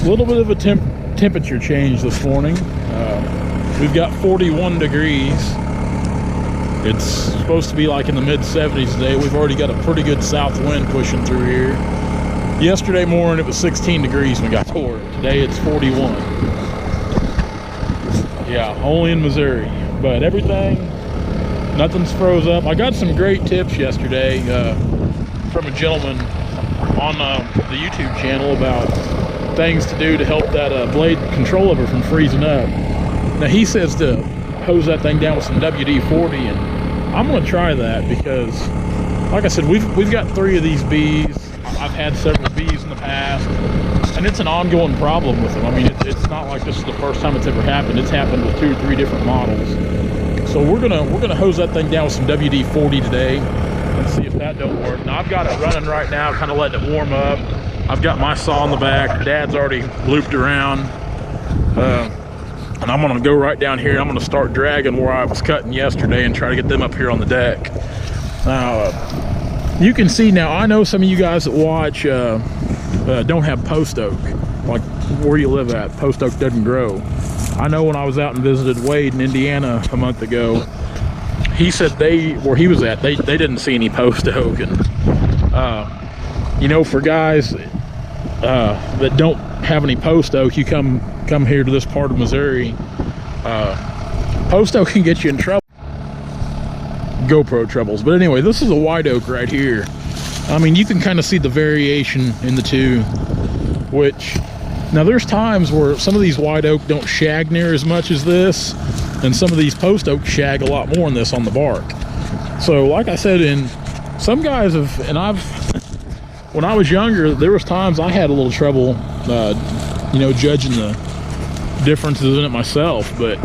A little bit of a temperature change this morning. We've got 41 degrees. It's supposed to be like in the mid-70s today. We've already got a pretty good south wind pushing through here. Yesterday morning it was 16 degrees when we got to work. Today it's 41. Yeah, only in Missouri. But everything, nothing's froze up. I got some great tips yesterday from a gentleman on the YouTube channel about things to do to help that blade control lever from freezing up. Now he says to hose that thing down with some WD-40, and I'm going to try that because, like I said, we've got 3 of these bees. I've had several bees in the past, and it's an ongoing problem with them. I mean, it's not like this is the first time it's ever happened. It's happened with 2 or 3 different models. So we're gonna hose that thing down with some WD-40 today and see if that don't work. Now I've got it running right now, kind of letting it warm up. I've got my saw in the back. Dad's already looped around, and I'm gonna go right down here. I'm gonna start dragging where I was cutting yesterday and try to get them up here on the deck. Now you can see now. I know some of you guys that watch don't have post oak, like where you live at. Post oak doesn't grow. I know when I was out and visited Wade in Indiana a month ago, he said where he was at, they didn't see any post oak. And you know, for guys that don't have any post oak, you come here to this part of Missouri, post oak can get you in trouble. GoPro troubles. But anyway, this is a white oak right here. I mean, you can kind of see the variation in the two, which now there's times where some of these white oak don't shag near as much as this, and some of these post oak shag a lot more than this on the bark. So like I said, in some guys have, and when I was younger, there was times I had a little trouble you know, judging the differences in it myself. But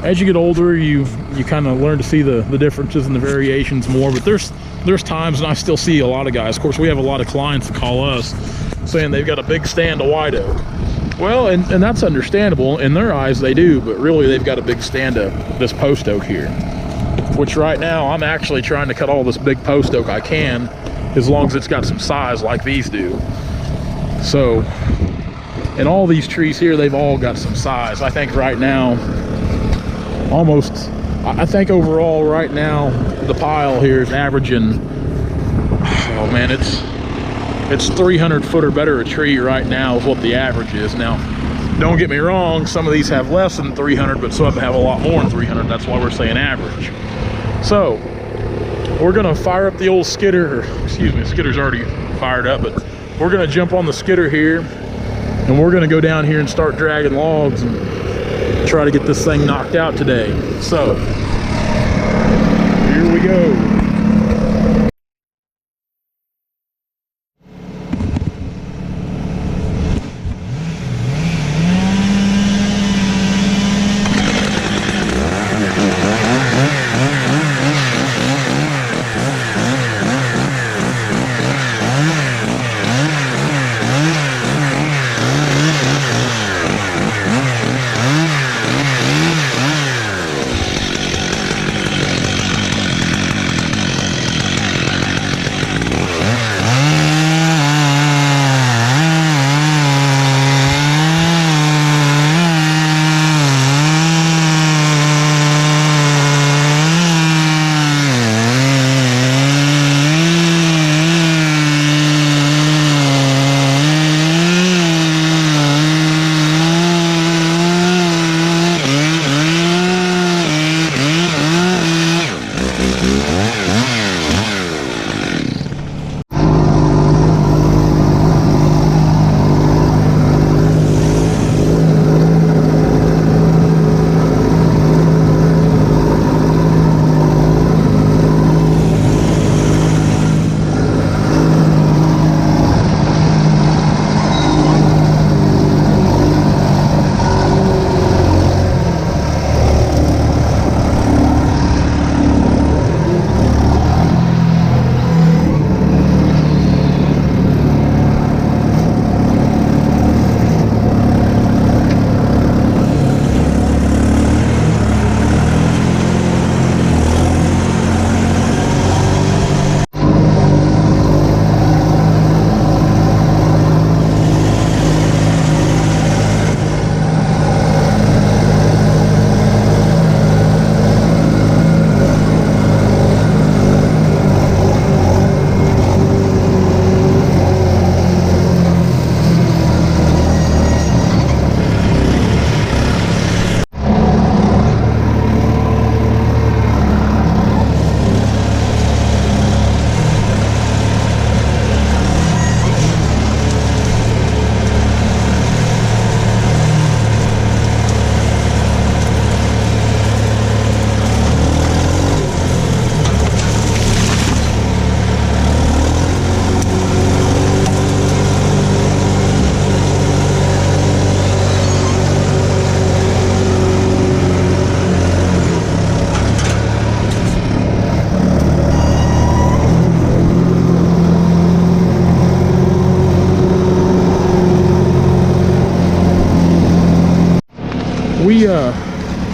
as you get older, you kind of learn to see the differences and the variations more. But there's times, and I still see a lot of guys, of course we have a lot of clients that call us saying they've got a big stand of white oak. Well, and that's understandable. In their eyes they do, but really they've got a big stand of this post oak here, which right now I'm actually trying to cut all this big post oak I can, as long as it's got some size like these do. So, and all these trees here, they've all got some size. I think right now, I think overall right now, the pile here is averaging, oh man, it's 300 foot or better a tree right now is what the average is. Now, don't get me wrong, some of these have less than 300, but some have a lot more than 300. That's why we're saying average. So, we're gonna fire up the old skidder, or excuse me, the skidder's already fired up, but we're gonna jump on the skidder here, and we're gonna go down here and start dragging logs and try to get this thing knocked out today. So, here we go.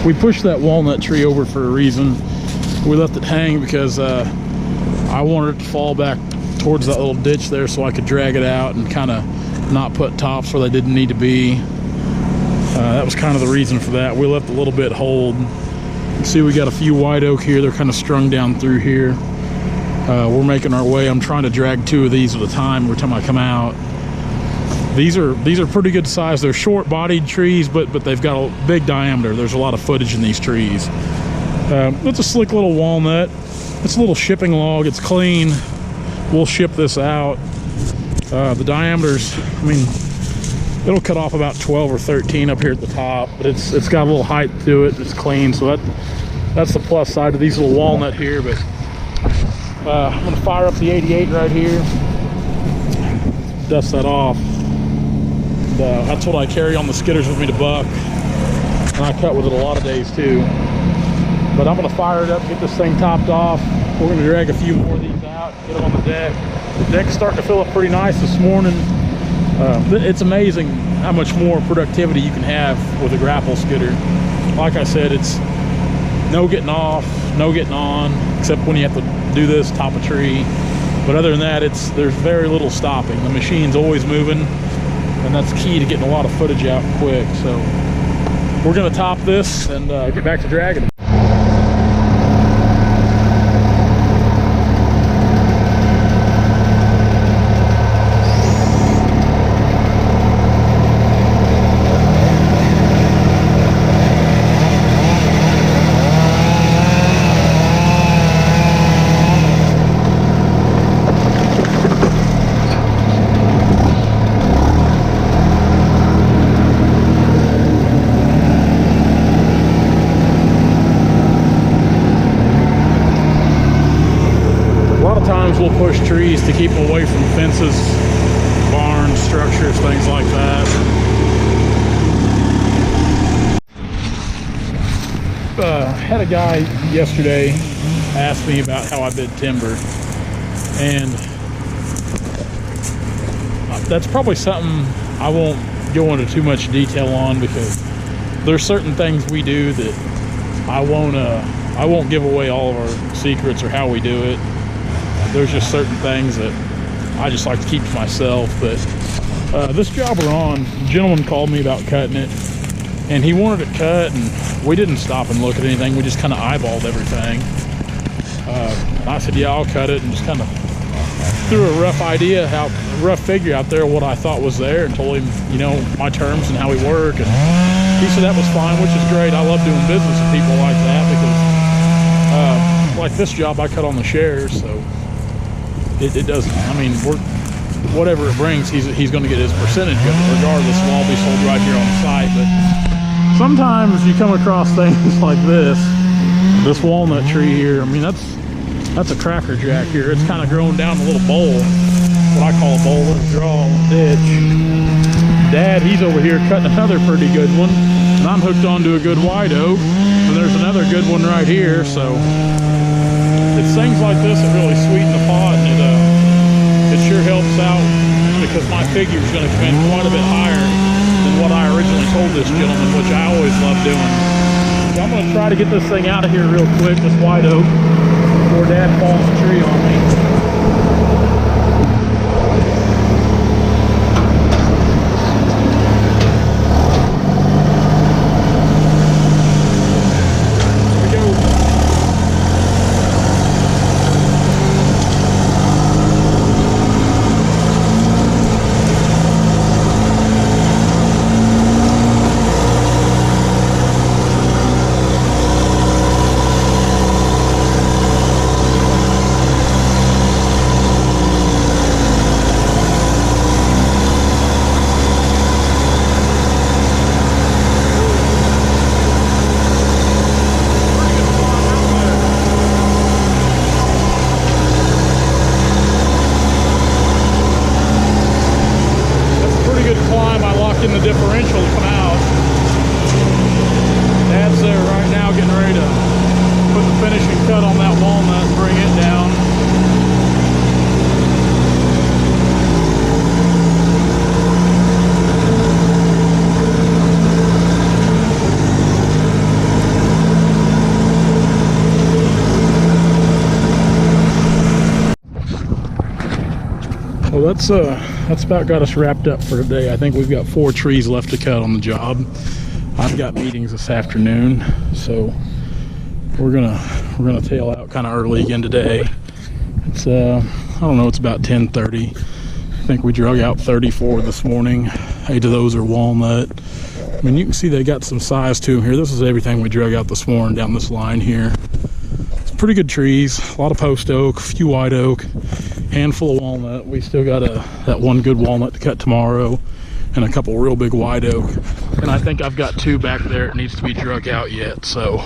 we pushed that walnut tree over for a reason. We left it hang because I wanted it to fall back towards that little ditch there so I could drag it out and kind of not put tops where they didn't need to be. That was kind of the reason for that. We left a little bit hold. You see we got a few white oak here. They're kind of strung down through here. We're making our way. I'm trying to drag 2 of these at a time every time I come out. These are pretty good size. They're short bodied trees, but they've got a big diameter. There's a lot of footage in these trees. It's a slick little walnut. It's a little shipping log. It's clean. We'll ship this out. The diameters, I mean, it'll cut off about 12 or 13 up here at the top, but it's got a little height to it. It's clean, so that's the plus side of these little walnut here. But I'm gonna fire up the 88 right here, dust that off. That's what I carry on the skidders with me to buck, and I cut with it a lot of days too. But I'm gonna fire it up, get this thing topped off. We're gonna drag a few more of these out, get them on the deck. The deck's starting to fill up pretty nice this morning. It's amazing how much more productivity you can have with a grapple skidder. Like I said, it's no getting off, no getting on, except when you have to do this, top a tree. But other than that, there's very little stopping. The machine's always moving, and that's key to getting a lot of footage out quick. So we're gonna top this and get back to dragging. We'll push trees to keep them away from fences, barns, structures, things like that. Had a guy yesterday ask me about how I bid timber, and that's probably something I won't go into too much detail on, because there's certain things we do that I won't give away all of our secrets or how we do it. There's just certain things that I just like to keep to myself. But this job we're on, a gentleman called me about cutting it, and he wanted it cut, and we didn't stop and look at anything. We just kind of eyeballed everything. And I said, yeah, I'll cut it, and just kind of threw a rough figure out there, what I thought was there, and told him, you know, my terms and how we work. And he said that was fine, which is great. I love doing business with people like that, because like this job, I cut on the shares, so it doesn't, I mean, whatever it brings, he's going to get his percentage of it regardless. Will all be sold right here on site. But sometimes you come across things like this walnut tree here. I mean, that's a cracker jack here. It's kind of grown down a little bowl, what I call a bowl, little draw ditch. Dad, he's over here cutting another pretty good one, and I'm hooked onto a good white oak, and there's another good one right here. So it's things like this that really sweeten the pot, and it sure helps out, because my figure is going to come in quite a bit higher than what I originally told this gentleman, which I always love doing. So I'm going to try to get this thing out of here real quick, this white oak, before Dad falls the tree on me. In the differential to come out. Dad's there right now getting ready to put the finishing cut on that walnut and bring it down. that's about got us wrapped up for today. I think we've got 4 trees left to cut on the job. I've got meetings this afternoon, so we're gonna tail out kind of early again today. It's I don't know, it's about 10:30. I think we drug out 34 this morning. 8 of those are walnut. I mean, you can see they got some size to them here. This is everything we drug out this morning down this line here. It's pretty good trees, a lot of post oak, a few white oak, handful of walnut. We still got that one good walnut to cut tomorrow, and a couple real big white oak. And I think I've got 2 back there that needs to be drug out yet. So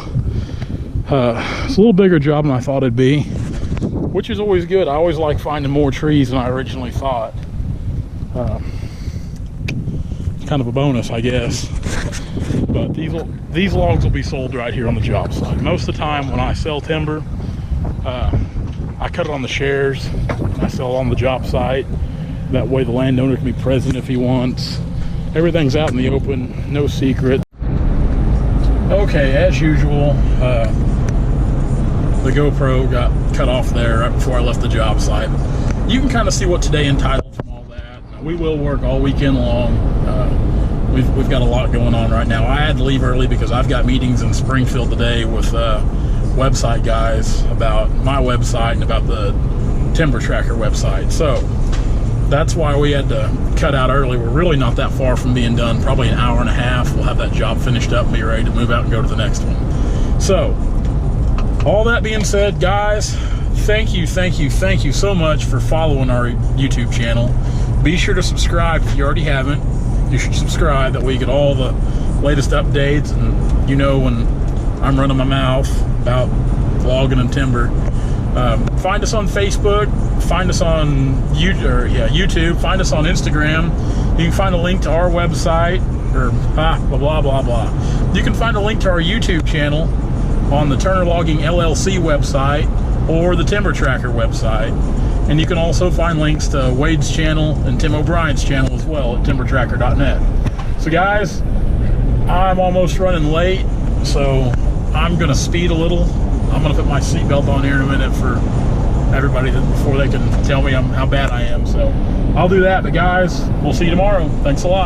it's a little bigger job than I thought it'd be, which is always good. I always like finding more trees than I originally thought. Kind of a bonus, I guess. But these logs will be sold right here on the job site. Most of the time when I sell timber, I cut it on the shares and I sell it on the job site. That way the landowner can be present if he wants. Everything's out in the open, no secret. Okay, as usual, the GoPro got cut off there right before I left the job site. You can kind of see what today entitled from all that. We will work all weekend long. We've got a lot going on right now. I had to leave early because I've got meetings in Springfield today with website guys about my website and about the Timber Tracker website. So that's why we had to cut out early. We're really not that far from being done, probably an hour and a half. We'll have that job finished up and be ready to move out and go to the next one. So all that being said, guys, thank you so much for following our YouTube channel. Be sure to subscribe if you already haven't. You should subscribe, that way you get all the latest updates, and you know when I'm running my mouth about logging and timber. Find us on Facebook, find us on YouTube, find us on Instagram. You can find a link to our website, or blah blah blah. You can find a link to our YouTube channel on the Turner Logging LLC website or the Timber Tracker website. And you can also find links to Wade's channel and Tim O'Brien's channel as well at timbertracker.net. So guys, I'm almost running late, so I'm gonna speed a little. I'm gonna put my seatbelt on here in a minute for everybody before they can tell me how bad I am. So I'll do that, but guys, we'll see you tomorrow. Thanks a lot.